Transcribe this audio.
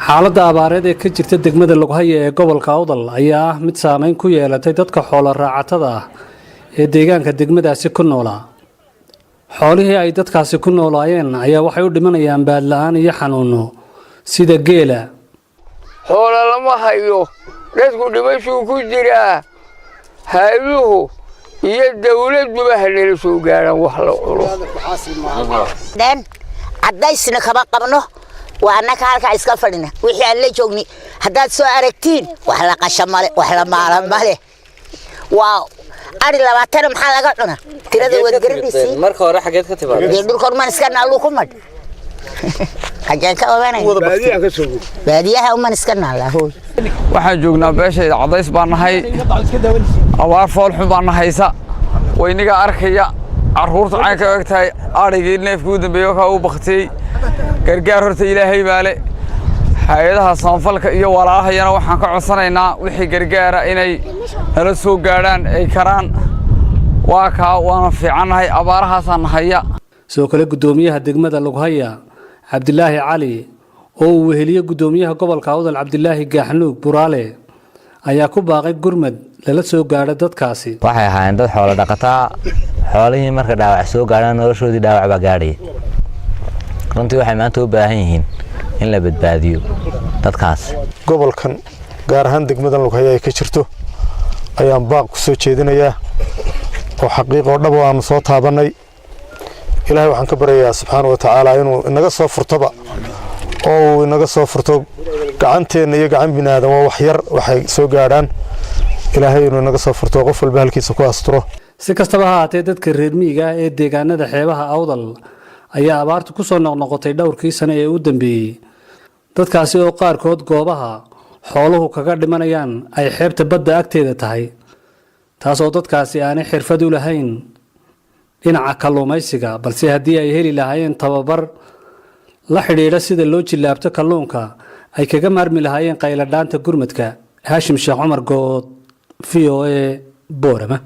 xaaladda abaareed ee ka jirta degmada Lughaya ee gobolka Awdal ayaa ah mid saameyn ku yeelatay dadka xoolo raacatada ah ee deegaanka degmadaasi ku noolaa. xoolihii ay dadkaasi ku noolaayeen ayaa waxay u dhimanayaan baad la'aan iyo xanuuno sida geela. xoolo lama hayo, dadku dhimasho ku jira. hay'aduhu iyo dawladuba halay soo gaaraan wax la culo. cadaysna kama qabno waana ka halka iska fadhina wixii aan la joogni hadaad soo aragtiin wax la qashamale wax la maalamale waa ari 20 maxaa laga cuna tirada wad garadisi marka hore xageed ka timaad dhulkoon man iska naalu ku mad xageed ka ogaanay baadiyaha man iska naalaa waxaan joognaa beeshayda cadays baan nahay abaar fool xun baan nahaysa wayniga arkaya caruurta aan ka ogtahay arigii neefku dambeeyo ka u baqtay gargaar horta ilaahay baale hay'adaha samafalka iyo walaahayana waxaan ka codsanaynaa wixii gargaara inay nala soo gaaraan ay karaan waana fiicanahay abaarahaasaan haya. sidoo kale gudoomiyaha degmada Lughaya Cabdilaahi Cali oo uu weheliyo gudoomiyaha gobolka Awdal Cabdilaahi Gaaxnuug Buraale ayaa ku baaqay gurmad lala soo gaaro dadkaasi. waxay ahaayeen dad xoolo dhaqataa xoolihii marka dhaawac soo gaaraan noloshoodii dhaawac ba gaadhay runtii waxay maanta u baahan yihiin in la badbaadiyo dadkaas. gobolkan gaar ahaan degmada Lughaya ay ka jirto ayaan baaq ku soo jeedinayaa oo xaqiiqo dhab ah aan soo taabanay. ilaahay waxaan ka baryayaa subxaanahu wa ta'aala inuu inaga soo furtaba oo inaga soo furto gacanteena iyo gacan binaadam waa wax yar waxay soo gaaraan ilaahay inuu inaga soo furto qof walba halkiisa ku asturo. si kastaba ha ahaatee dadka reer miyiga ee deegaanada xeebaha Awdal ayaa abaartu ku soo noqnoqotay dhowrkii sano ee u dambeeyay. dadkaasi oo qaarkood goobaha xooluhu kaga dhimanayaan ay xeebta badda agteeda tahay, taasoo dadkaasi aanay xirfad u lahayn dhinaca kalluumaysiga, balse haddii ay heli lahaayeen tababar la xidhiidha sida loo jilaabto kalluunka ay kaga maarmi lahaayeen qayladhaanta gurmadka. Haashim Sheekh Cumar Good, VOA, Boorama.